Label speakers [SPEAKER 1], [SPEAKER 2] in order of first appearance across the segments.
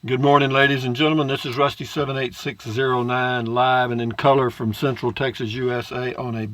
[SPEAKER 1] Good morning, ladies and gentlemen. This is Rusty 78609 live and in color from Central Texas, USA on a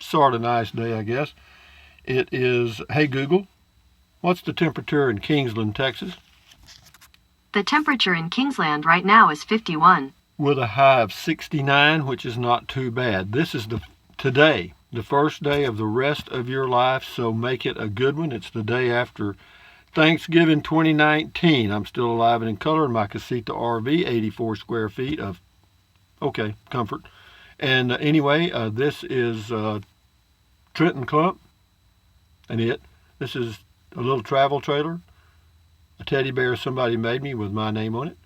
[SPEAKER 1] sort of nice day, I guess. It is, hey Google, what's the temperature in Kingsland, Texas?
[SPEAKER 2] The temperature in Kingsland right now is 51.
[SPEAKER 1] With a high of 69, which is not too bad. This is today, the first day of the rest of your life, so make it a good one. It's the day after Thanksgiving 2019. I'm still alive and in color in my Casita RV, 84 square feet of, comfort. And anyway, this is Trenton Clump and This is a little travel trailer, a teddy bear somebody made me with my name on it,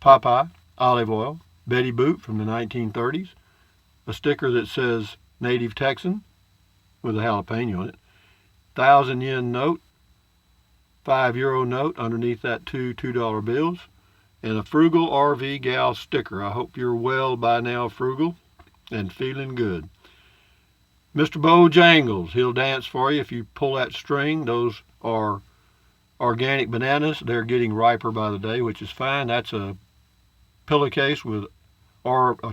[SPEAKER 1] Popeye, olive oil, Betty Boop from the 1930s, a sticker that says Native Texan with a jalapeno on it, 1,000 yen note, €5 note underneath that two $2 bills, and a Frugal RV Gal sticker. I hope you're well by now, Frugal, and feeling good. Mr. Bojangles, he'll dance for you if you pull that string. Those are organic bananas. They're getting riper by the day, which is fine. That's a pillowcase with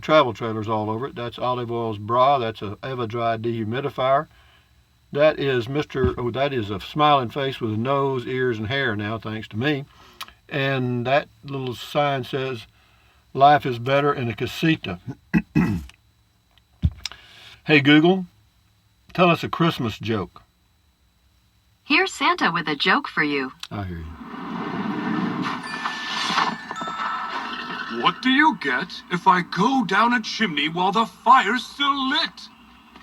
[SPEAKER 1] travel trailers all over it. That's Olive Oil's bra. That's a Eva-Dry dehumidifier. That is that is a smiling face with a nose, ears, and hair now, thanks to me. And that little sign says, life is better in a casita. Hey Google, tell us a Christmas joke.
[SPEAKER 2] Here's Santa with a joke for you.
[SPEAKER 1] I hear
[SPEAKER 3] you. What do you get if I go down a chimney while the fire's still lit?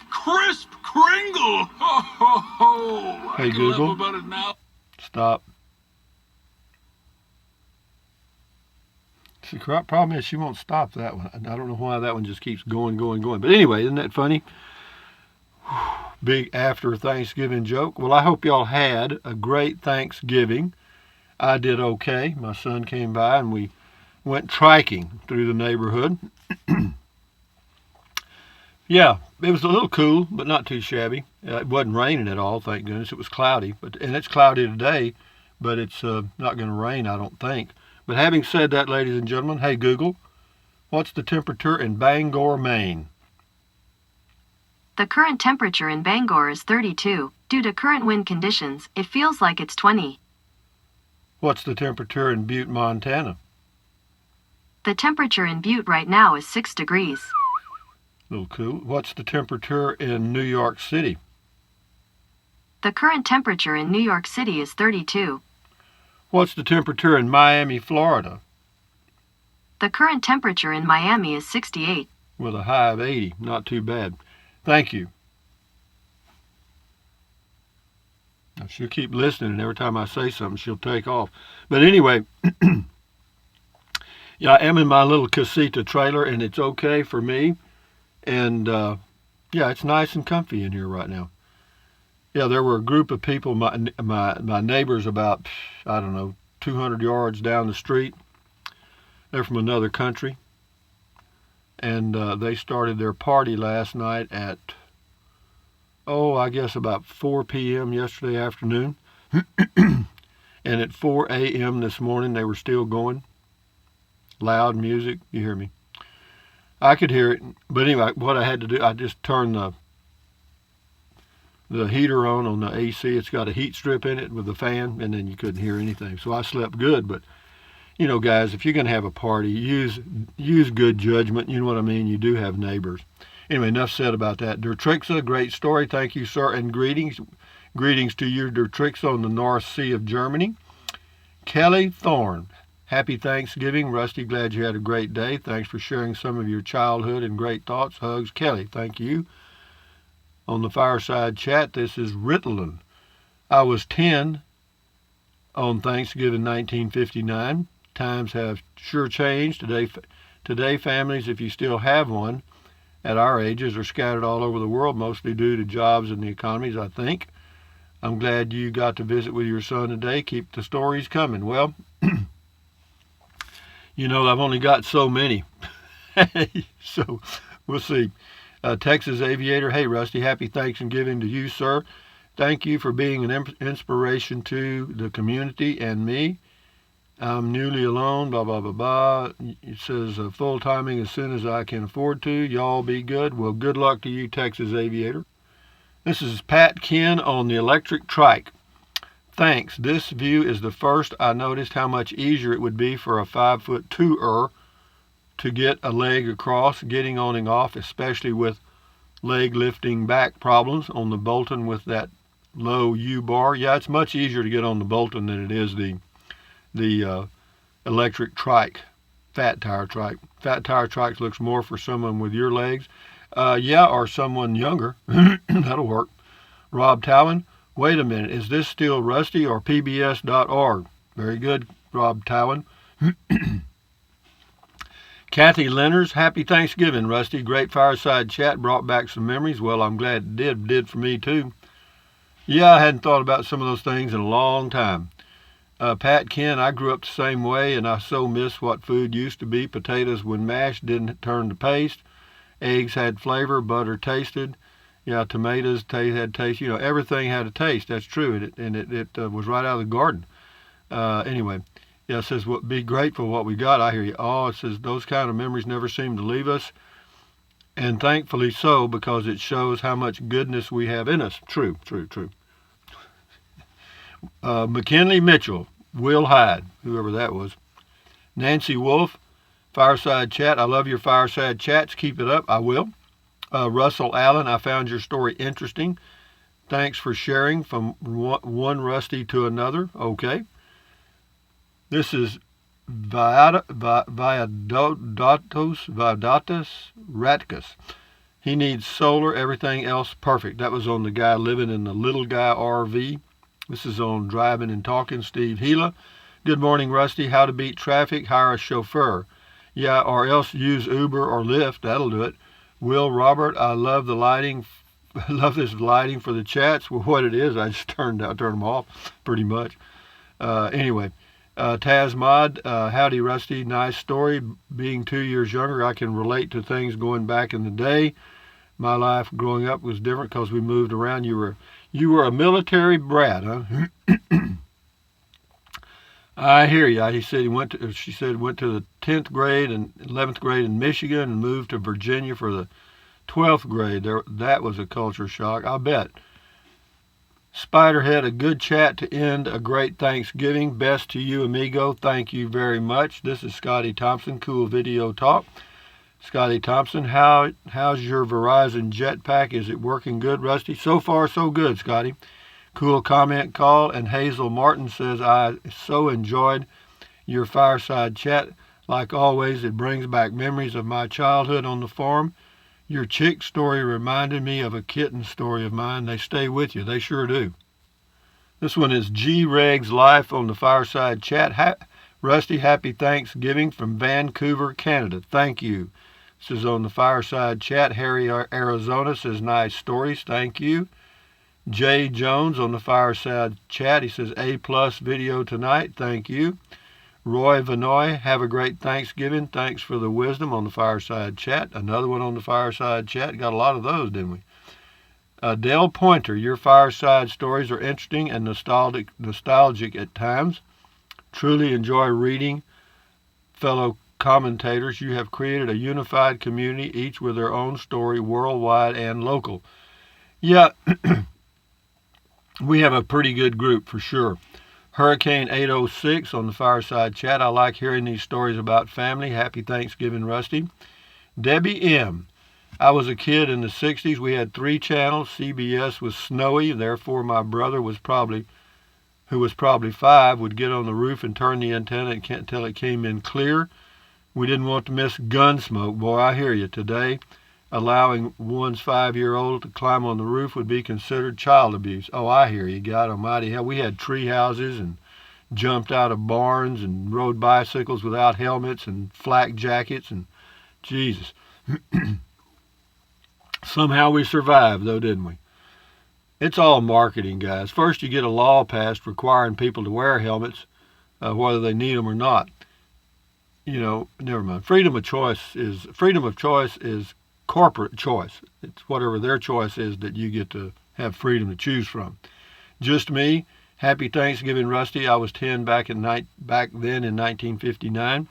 [SPEAKER 3] Crisp Kringle! Ho, ho, ho!
[SPEAKER 1] Hey, Google.
[SPEAKER 3] Laugh about it now.
[SPEAKER 1] Stop. See, the problem is she won't stop that one. I don't know why that one just keeps going. But anyway, isn't that funny? Big after Thanksgiving joke. Well, I hope y'all had a great Thanksgiving. I did okay. My son came by and we went triking through the neighborhood. Yeah, it was a little cool, but not too shabby. It wasn't raining at all, thank goodness. It was cloudy, and it's cloudy today, but it's not going to rain, I don't think. But having said that, ladies and gentlemen, hey Google, what's the temperature in Bangor, Maine?
[SPEAKER 2] The current temperature in Bangor is 32. Due to current wind conditions, it feels like it's 20.
[SPEAKER 1] What's the temperature in Butte, Montana?
[SPEAKER 2] The temperature in Butte right now is 6 degrees.
[SPEAKER 1] Little cool. What's the temperature in New York City?
[SPEAKER 2] The current temperature in New York City is 32.
[SPEAKER 1] What's the temperature in Miami, Florida?
[SPEAKER 2] The current temperature in Miami is 68.
[SPEAKER 1] With a high of 80. Not too bad. Thank you. Now, she'll keep listening, and every time I say something, she'll take off. But anyway, yeah, I am in my little Casita trailer, and it's okay for me. And, yeah, it's nice and comfy in here right now. Yeah, there were a group of people, my neighbors about, 200 yards down the street. They're from another country. And they started their party last night at, I guess about 4 p.m. yesterday afternoon. And at 4 a.m. this morning, they were still going. Loud music, you hear me. I could hear it, but anyway, what I had to do, I just turned the heater on the AC. It's got a heat strip in it with a fan, and then you couldn't hear anything. So I slept good, but, guys, if you're going to have a party, use good judgment. You know what I mean? You do have neighbors. Anyway, enough said about that. Dertrixa, great story. Thank you, sir, and greetings. Greetings to you, Dertrixa, on the North Sea of Germany. Kelly Thorne. Happy Thanksgiving. Rusty, glad you had a great day. Thanks for sharing some of your childhood and great thoughts. Hugs, Kelly. Thank you. On the Fireside Chat, this is Ritalin. I was 10 on Thanksgiving 1959. Times have sure changed. Today, families, if you still have one, at our ages, are scattered all over the world, mostly due to jobs and the economies, I think. I'm glad you got to visit with your son today. Keep the stories coming. Well, I've only got so many. So we'll see. Texas Aviator, hey, Rusty, happy Thanksgiving to you, sir. Thank you for being an inspiration to the community and me. I'm newly alone, blah, blah, blah, blah. It says full timing as soon as I can afford to. Y'all be good. Well, good luck to you, Texas Aviator. This is Pat Ken on the electric trike. Thanks. This view is the first I noticed how much easier it would be for a 5'2" to get a leg across, getting on and off, especially with leg lifting back problems on the Bolton with that low U-bar. Yeah, it's much easier to get on the Bolton than it is the electric trike, fat tire trike. Fat tire trike looks more for someone with your legs. Yeah, or someone younger. That'll work. Rob Towan, wait a minute. Is this still Rusty or PBS.org? Very good, Rob Towan. Kathy Lenners, happy Thanksgiving, Rusty. Great fireside chat, brought back some memories. Well, I'm glad it did for me too. Yeah, I hadn't thought about some of those things in a long time. Pat Ken, I grew up the same way, and I so miss what food used to be. Potatoes, when mashed, didn't turn to paste. Eggs had flavor, butter tasted. Yeah, tomatoes had taste. You know, everything had a taste. That's true, and it was right out of the garden. Anyway, yeah, it says, be grateful for what we got. I hear you. Oh, it says, those kind of memories never seem to leave us, and thankfully so, because it shows how much goodness we have in us. True, true, true. McKinley Mitchell, Will Hyde, whoever that was. Nancy Wolf, fireside chat. I love your fireside chats. Keep it up. I will. Russell Allen, I found your story interesting. Thanks for sharing from one Rusty to another. Okay. This is Viadatos Ratkus. He needs solar, everything else perfect. That was on the guy living in the little guy RV. This is on Driving and Talking, Steve Gila. Good morning, Rusty. How to beat traffic? Hire a chauffeur. Yeah, or else use Uber or Lyft. That'll do it. Will Robert, I love the lighting. I love this lighting for the chats. Well, what it is, I just turned them off pretty much. Anyway, Taz Mod, howdy, Rusty. Nice story. Being 2 years younger, I can relate to things going back in the day. My life growing up was different because we moved around. You were a military brat, huh? I hear you. She said went to the 10th grade and 11th grade in Michigan and moved to Virginia for the 12th grade. That was a culture shock, I bet. Spiderhead, a good chat to end a great Thanksgiving. Best to you, amigo. Thank you very much. This is Scotty Thompson, Cool Video Talk. Scotty Thompson, how's your Verizon jetpack? Is it working good, Rusty? So far, so good, Scotty. Cool comment call. And Hazel Martin says, I so enjoyed your fireside chat. Like always, it brings back memories of my childhood on the farm. Your chick story reminded me of a kitten story of mine. They stay with you. They sure do. This one is G. Reg's Life on the fireside chat. Rusty, happy Thanksgiving from Vancouver, Canada. Thank you. This is on the fireside chat. Harry, Arizona says, nice stories. Thank you. Jay Jones on the fireside chat. He says, A+ video tonight. Thank you. Roy Vanoy, have a great Thanksgiving. Thanks for the wisdom on the fireside chat. Another one on the fireside chat. Got a lot of those, didn't we? Dale Pointer, your fireside stories are interesting and nostalgic at times. Truly enjoy reading fellow commentators. You have created a unified community, each with their own story, worldwide and local. Yeah, we have a pretty good group for sure. Hurricane 806 on the fireside chat. I like hearing these stories about family. Happy Thanksgiving, Rusty. Debbie M. I was a kid in the 60s. We had 3 channels. CBS was snowy. Therefore, my brother who was probably 5, would get on the roof and turn the antenna until it came in clear. We didn't want to miss Gunsmoke. Boy, I hear you. Today, allowing one's 5-year-old to climb on the roof would be considered child abuse. Oh, I hear you. God almighty. Hell, we had tree houses and jumped out of barns and rode bicycles without helmets and flak jackets and Jesus. Somehow we survived, though, didn't we? It's all marketing, guys. First, you get a law passed requiring people to wear helmets, whether they need them or not. You know, never mind. Freedom of choice is corporate choice. It's whatever their choice is that you get to have freedom to choose from. Just me. Happy Thanksgiving, Rusty. I was 10 back then in 1959.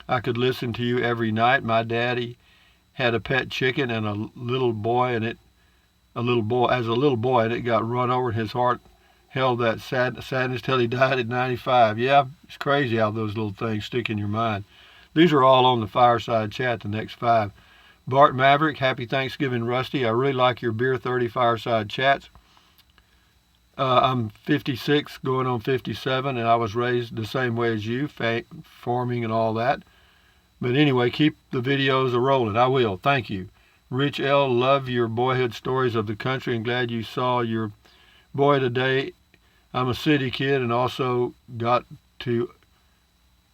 [SPEAKER 1] I could listen to you every night. My daddy had a pet chicken and a little boy, and it got run over, and his heart held that sadness till he died at 95. Yeah, it's crazy how those little things stick in your mind. These are all on the fireside chat, the next 5. Bart Maverick, happy Thanksgiving, Rusty. I really like your Beer 30 fireside chats. I'm 56, going on 57, and I was raised the same way as you, farming and all that. But anyway, keep the videos a-rolling. I will. Thank you. Rich L., love your boyhood stories of the country and glad you saw your boy today. I'm a city kid and also got to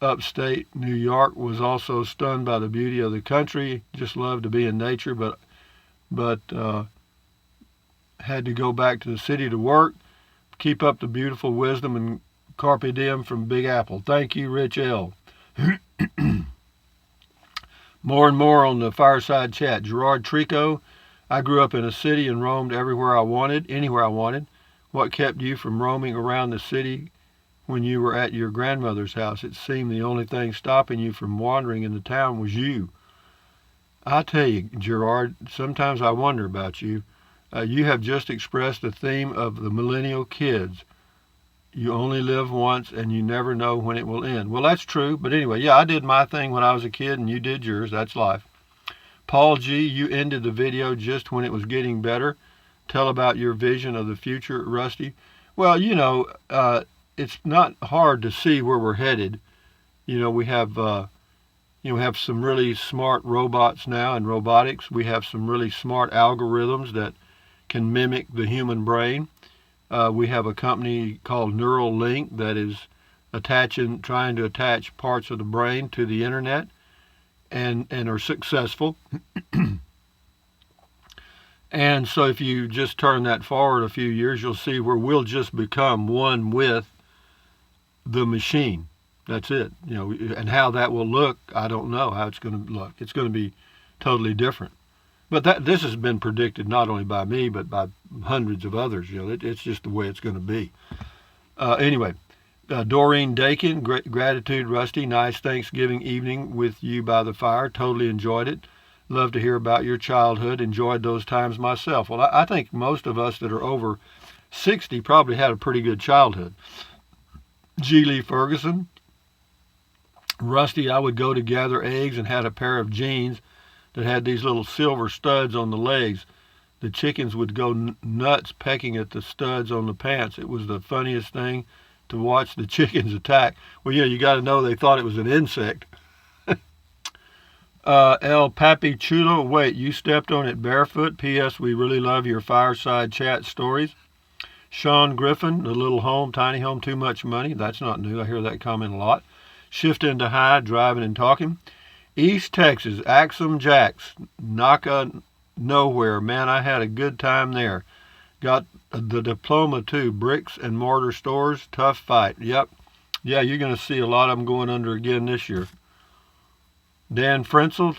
[SPEAKER 1] upstate New York. Was also stunned by the beauty of the country. Just love to be in nature, but had to go back to the city to work. Keep up the beautiful wisdom and carpe diem from Big Apple. Thank you, Rich L. More and more on the fireside chat. Gerard Trico, I grew up in a city and roamed anywhere I wanted. What kept you from roaming around the city when you were at your grandmother's house? It seemed the only thing stopping you from wandering in the town was you. I tell you, Gerard, sometimes I wonder about you. You have just expressed the theme of the millennial kids. You only live once and you never know when it will end. Well, that's true. But anyway, yeah, I did my thing when I was a kid and you did yours. That's life. Paul G., you ended the video just when it was getting better. Tell about your vision of the future, Rusty. Well, it's not hard to see where we're headed. We have some really smart robots now in robotics. We have some really smart algorithms that can mimic the human brain. We have a company called Neuralink that is trying to attach parts of the brain to the internet and are successful. And so if you just turn that forward a few years, you'll see where we'll just become one with the machine. That's it. And how that will look, I don't know how it's going to look. It's going to be totally different. But this has been predicted not only by me, but by hundreds of others. It's just the way it's going to be. Anyway, Doreen Dakin, gratitude, Rusty. Nice Thanksgiving evening with you by the fire. Totally enjoyed it. Love to hear about your childhood. Enjoyed those times myself. Well, I think most of us that are over 60 probably had a pretty good childhood. G. Lee Ferguson. Rusty, I would go to gather eggs and had a pair of jeans that had these little silver studs on the legs. The chickens would go nuts pecking at the studs on the pants. It was the funniest thing to watch the chickens attack. Well, you got to know they thought it was an insect. El Papi Chulo, wait, you stepped on it barefoot. P.S. We really love your fireside chat stories. Sean Griffin, the little home, tiny home, too much money. That's not new. I hear that comment a lot. Shift into high, driving and talking. East Texas, Axum Jacks, Naka Nowhere. Man, I had a good time there. Got the diploma too. Bricks and mortar stores, tough fight. Yep. Yeah, you're going to see a lot of them going under again this year. Dan Frenzel,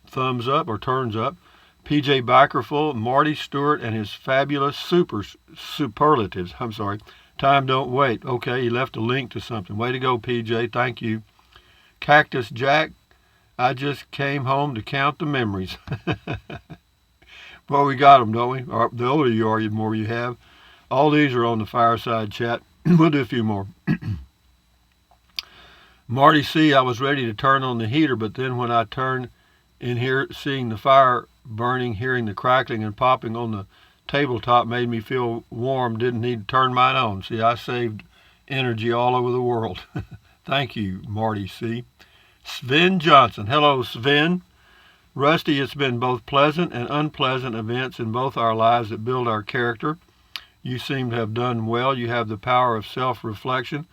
[SPEAKER 1] thumbs up or turns up. PJ Bickerful, Marty Stewart and his fabulous superlatives. Time don't wait. Okay, he left a link to something. Way to go, PJ. Thank you. Cactus Jack, I just came home to count the memories. Well, we got them, don't we? Or the older you are, the more you have. All these are on the fireside chat. We'll do a few more. Marty C., I was ready to turn on the heater, but then when I turned in here, seeing the fire burning, hearing the crackling and popping on the tabletop made me feel warm. Didn't need to turn mine on. See, I saved energy all over the world. Thank you, Marty C. Sven Johnson. Hello, Sven. Rusty, it's been both pleasant and unpleasant events in both our lives that build our character. You seem to have done well. You have the power of self-reflection,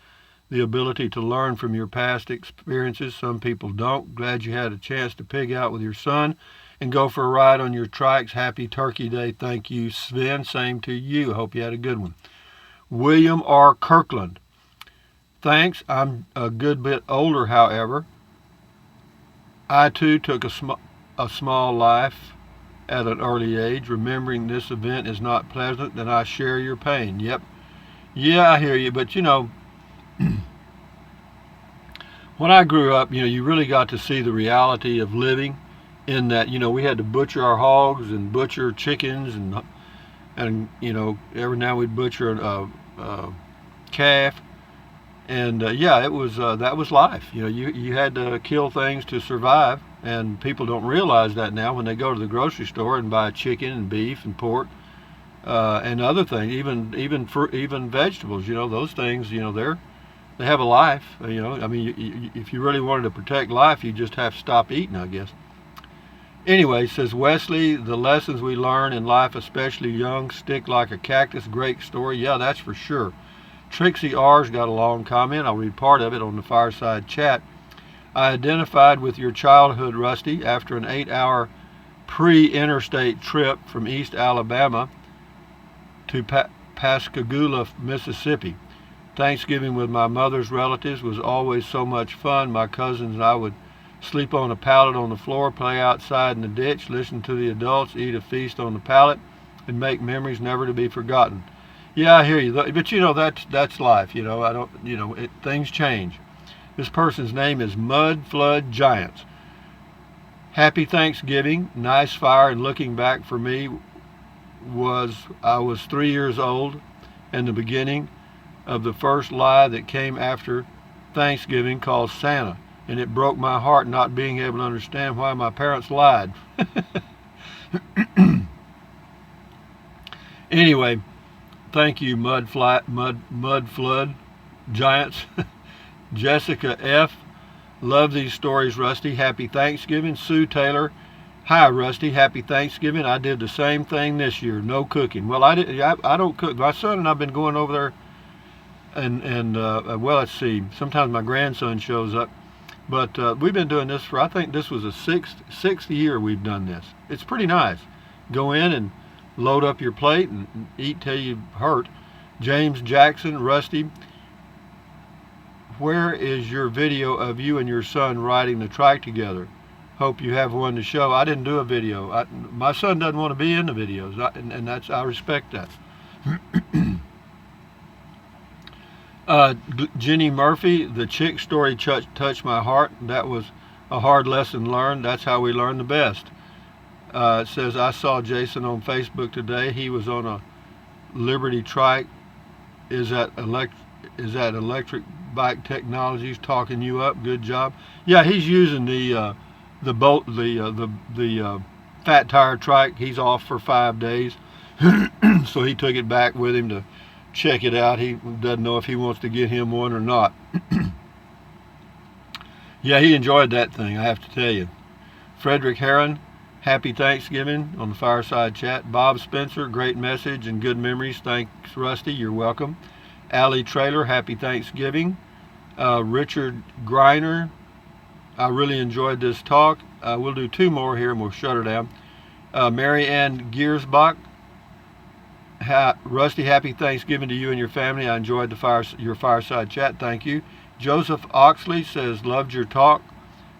[SPEAKER 1] the ability to learn from your past experiences. Some people don't. Glad you had a chance to pig out with your son and go for a ride on your trikes. Happy Turkey Day. Thank you, Sven. Same to you. Hope you had a good one. William R. Kirkland. Thanks. I'm a good bit older, however. I, too, took a small life at an early age. Remembering this event is not pleasant, and I share your pain. Yep. Yeah, I hear you, but when I grew up, you really got to see the reality of living in that, we had to butcher our hogs and butcher chickens and every now we'd butcher a calf. And yeah, it was that was life. You had to kill things to survive, and people don't realize that now when they go to the grocery store and buy chicken and beef and pork and other things, even vegetables. Those things. They have a life. I mean, if you really wanted to protect life, you just have to stop eating, I guess. Anyway, says Wesley, the lessons we learn in life, especially young, stick like a cactus. Great story. Yeah, that's for sure. Trixie R's got a long comment. I'll read part of it on the Fireside Chat. I identified with your childhood, Rusty, after an 8-hour pre-interstate trip from East Alabama to Pascagoula, Mississippi. Thanksgiving with my mother's relatives was always so much fun. My cousins and I would sleep on a pallet on the floor, play outside in the ditch, listen to the adults, eat a feast on the pallet, and make memories never to be forgotten. Yeah, I hear you, but that's life. I don't. Things change. This person's name is Mud Flood Giants. Happy Thanksgiving. Nice fire. And looking back for me I was 3 years old, and the beginning of the first lie that came after Thanksgiving called Santa, and it broke my heart not being able to understand why my parents lied. Anyway. Thank you, Mud Flood Giants. Jessica F. Love these stories, Rusty. Happy Thanksgiving. Sue Taylor. Hi, Rusty. Happy Thanksgiving. I did the same thing this year. No cooking. Well, I don't cook. My son and I've been going over there, and well, let's see. Sometimes my grandson shows up, but we've been doing this for, I think this was the sixth year we've done this. It's pretty nice. Go in and load up your plate and eat till you hurt. James Jackson, Rusty, where is your video of you and your son riding the trike together? Hope you have one to show. I didn't do a video. My son doesn't want to be in the videos, and I respect that. Jenny Murphy, the chick story touched my heart. That was a hard lesson learned. That's how we learn the best. It says, I saw Jason on Facebook today. He was on a Liberty trike. Is that Electric Bike Technologies talking you up? Good job. Yeah, he's using the fat tire trike. He's off for 5 days, so he took it back with him to check it out. He doesn't know if he wants to get him one or not. Yeah, he enjoyed that thing, I have to tell you. Frederick Heron. Happy Thanksgiving on the Fireside Chat. Bob Spencer, great message and good memories. Thanks, Rusty. You're welcome. Allie Trailer, happy Thanksgiving. Richard Greiner, I really enjoyed this talk. We'll do 2 more here and we'll shut her down. Mary Ann Giersbach, Rusty, happy Thanksgiving to you and your family. I enjoyed your Fireside Chat. Thank you. Joseph Oxley says, loved your talk.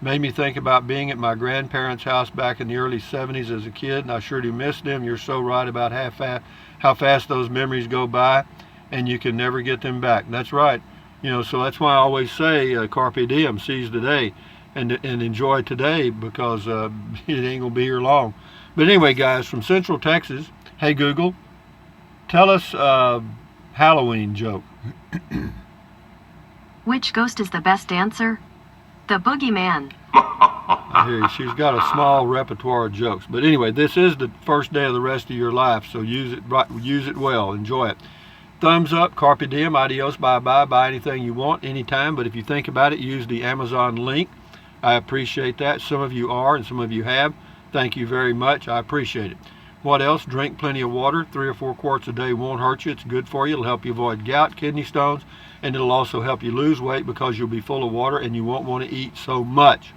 [SPEAKER 1] Made me think about being at my grandparents' house back in the early 70s as a kid, and I sure do miss them. You're so right about how fast those memories go by, and you can never get them back. That's right. So that's why I always say, carpe diem, seize the day, and enjoy today, because it ain't going to be here long. But anyway, guys, from Central Texas, hey, Google, tell us Halloween joke.
[SPEAKER 2] Which ghost is the best dancer? The boogeyman.
[SPEAKER 1] I hear you. She's got a small repertoire of jokes. But anyway, this is the first day of the rest of your life, so use it well. Enjoy it. Thumbs up, carpe diem, adios, bye-bye. Buy anything you want, anytime. But if you think about it, use the Amazon link. I appreciate that. Some of you are, and some of you have. Thank you very much. I appreciate it. What else? Drink plenty of water. 3 or 4 quarts a day won't hurt you. It's good for you. It'll help you avoid gout, kidney stones, and it'll also help you lose weight because you'll be full of water and you won't want to eat so much.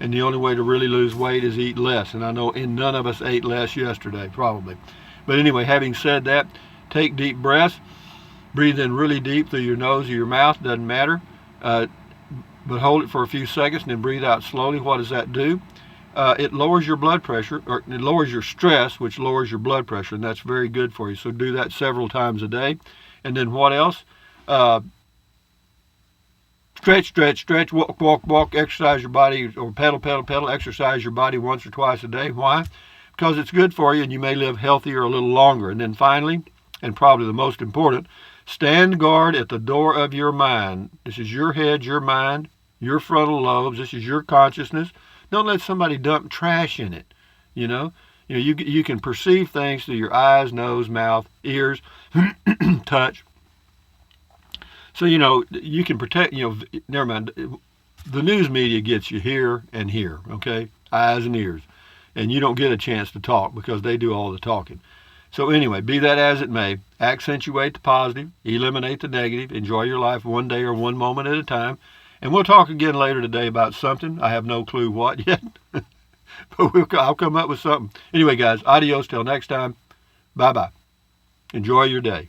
[SPEAKER 1] And the only way to really lose weight is eat less. And I know none of us ate less yesterday, probably. But anyway, having said that, take deep breaths. Breathe in really deep through your nose or your mouth. Doesn't matter. But hold it for a few seconds and then breathe out slowly. What does that do? it lowers your blood pressure, or it lowers your stress, which lowers your blood pressure, and that's very good for you. So do that several times a day. And then what else? Stretch, walk, exercise your body, or pedal, exercise your body once or twice a day. Why? Because it's good for you and you may live healthier a little longer. And then finally, and probably the most important, stand guard at the door of your mind. This is your head, your mind, your frontal lobes. This is your consciousness. Don't let somebody dump trash in it. You can perceive things through your eyes, nose, mouth, ears, touch. So, you can protect, never mind. The news media gets you here and here, okay? Eyes and ears. And you don't get a chance to talk because they do all the talking. So anyway, be that as it may, accentuate the positive, eliminate the negative, enjoy your life one day or one moment at a time. And we'll talk again later today about something. I have no clue what yet, but I'll come up with something. Anyway, guys, adios till next time. Bye-bye. Enjoy your day.